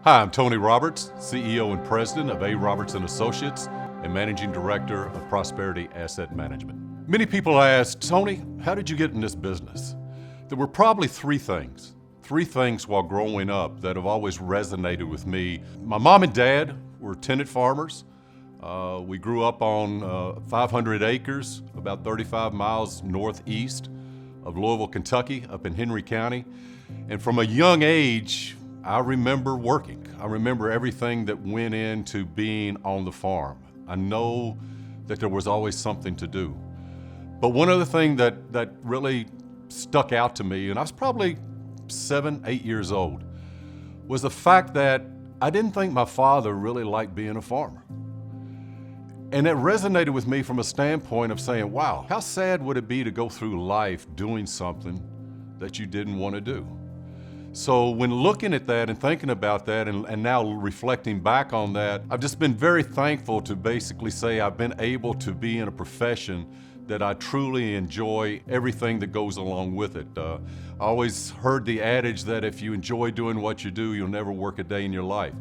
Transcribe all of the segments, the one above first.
Hi, I'm Tony Roberts, CEO and President of A. Roberts & Associates and Managing Director of Prosperity Asset Management. Many people ask, Tony, how did you get in this business? There were probably three things while growing up that have always resonated with me. My mom and dad were tenant farmers. We grew up on 500 acres, about 35 miles northeast of Louisville, Kentucky, up in Henry County. And from a young age, I remember working. I remember everything that went into being on the farm. I know that there was always something to do. But one other thing that really stuck out to me, and I was probably 7, 8 years old, was the fact that I didn't think my father really liked being a farmer. And it resonated with me from a standpoint of saying, wow, how sad would it be to go through life doing something that you didn't want to do? So when looking at that and thinking about that and now reflecting back on that, I've just been very thankful to basically say I've been able to be in a profession that I truly enjoy everything that goes along with it. I always heard the adage that if you enjoy doing what you do, you'll never work a day in your life.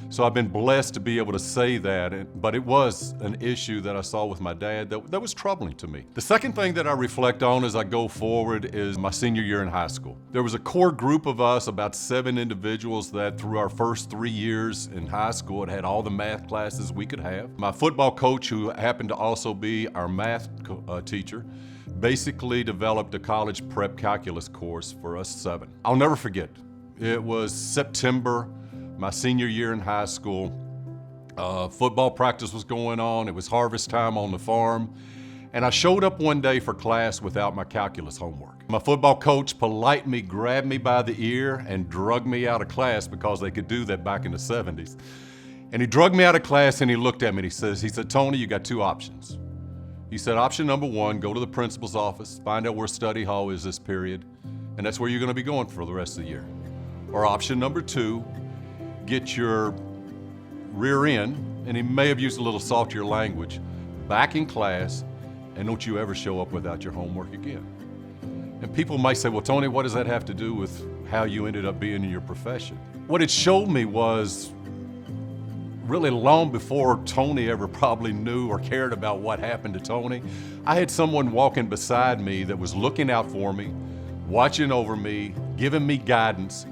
So I've been blessed to be able to say that, but it was an issue that I saw with my dad that was troubling to me. The second thing that I reflect on as I go forward is my senior year in high school. There was a core group of us, about 7 individuals, that through our first 3 years in high school had all the math classes we could have. My football coach, who happened to also be our math teacher, basically developed a college prep calculus course for us 7. I'll never forget. It was September, my senior year in high school. Football practice was going on. It was harvest time on the farm. And I showed up one day for class without my calculus homework. My football coach politely grabbed me by the ear and drugged me out of class, because they could do that back in the 70s. And he drugged me out of class and he looked at me and he said, Tony, you got 2 options. He said, option number 1, go to the principal's office, find out where study hall is this period, and that's where you're gonna be going for the rest of the year. Or option number 2, get your rear end, and he may have used a little saltier language, back in class, and don't you ever show up without your homework again. And people might say, well, Tony, what does that have to do with how you ended up being in your profession? What it showed me was really long before Tony ever probably knew or cared about what happened to Tony, I had someone walking beside me that was looking out for me, watching over me, giving me guidance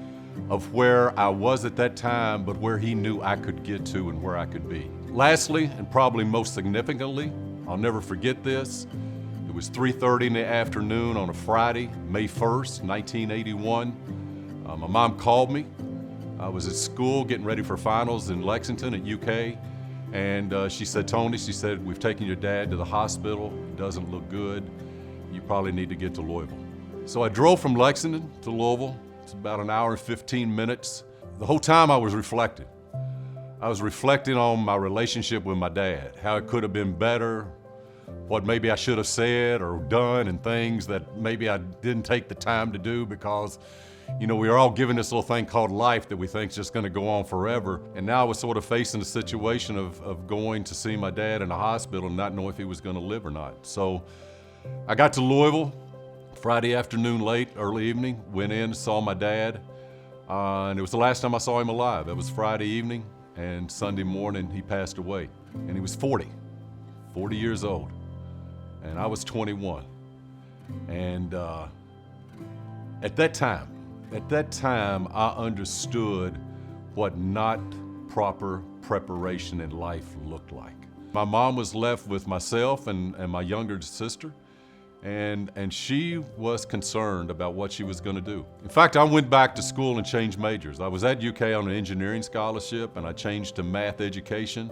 of where I was at that time, but where he knew I could get to and where I could be. Lastly, and probably most significantly, I'll never forget this. It was 3:30 in the afternoon on a Friday, May 1st, 1981. My mom called me. I was at school getting ready for finals in Lexington at UK, and she said, Tony, she said, we've taken your dad to the hospital. It doesn't look good. You probably need to get to Louisville. So I drove from Lexington to Louisville. It's about an hour and 15 minutes. The whole time I was reflecting. I was reflecting on my relationship with my dad, how it could have been better, what maybe I should have said or done, and things that maybe I didn't take the time to do because, you know, we are all given this little thing called life that we think is just gonna go on forever. And now I was sort of facing the situation of going to see my dad in a hospital and not know if he was gonna live or not. So I got to Louisville Friday afternoon late, early evening, went in, saw my dad, and it was the last time I saw him alive. It was Friday evening, and Sunday morning he passed away. And he was 40 years old, and I was 21. And at that time, I understood what not proper preparation in life looked like. My mom was left with myself and my younger sister, and she was concerned about what she was gonna do. In fact, I went back to school and changed majors. I was at UK on an engineering scholarship, and I changed to math education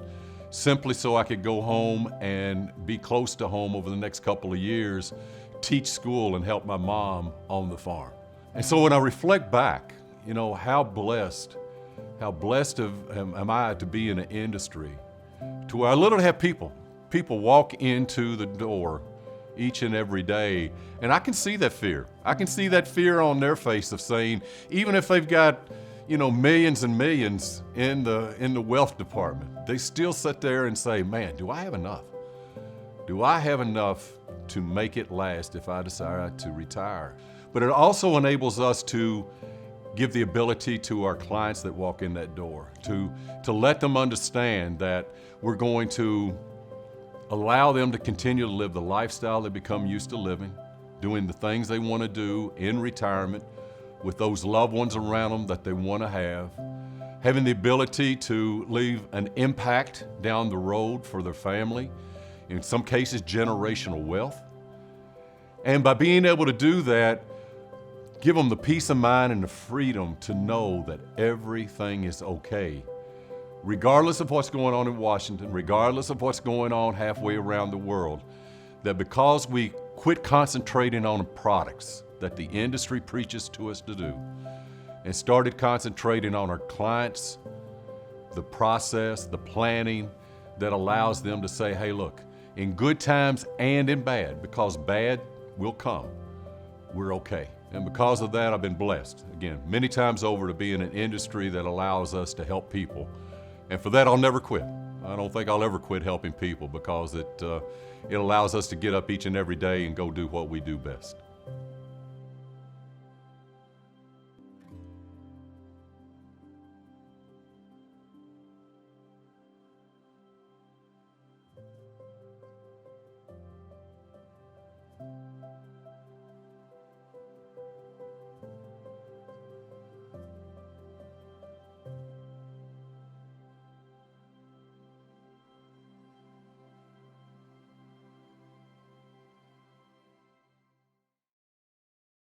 simply so I could go home and be close to home over the next couple of years, teach school and help my mom on the farm. And so when I reflect back, you know, how blessed am I to be in an industry to where I literally have people walk into the door each and every day, and I can see that fear. I can see that fear on their face of saying, even if they've got, you know, millions and millions in the wealth department, they still sit there and say, man, do I have enough? Do I have enough to make it last if I decide to retire? But it also enables us to give the ability to our clients that walk in that door to let them understand that we're going to allow them to continue to live the lifestyle they become used to living, doing the things they want to do in retirement with those loved ones around them that they want to have, having the ability to leave an impact down the road for their family, in some cases generational wealth. And by being able to do that, give them the peace of mind and the freedom to know that everything is okay, regardless of what's going on in Washington, regardless of what's going on halfway around the world, that because we quit concentrating on the products that the industry preaches to us to do and started concentrating on our clients, the process, the planning that allows them to say, hey, look, in good times and in bad, because bad will come, we're okay. And because of that, I've been blessed, again, many times over to be in an industry that allows us to help people. And for that, I'll never quit. I don't think I'll ever quit helping people because it allows us to get up each and every day and go do what we do best.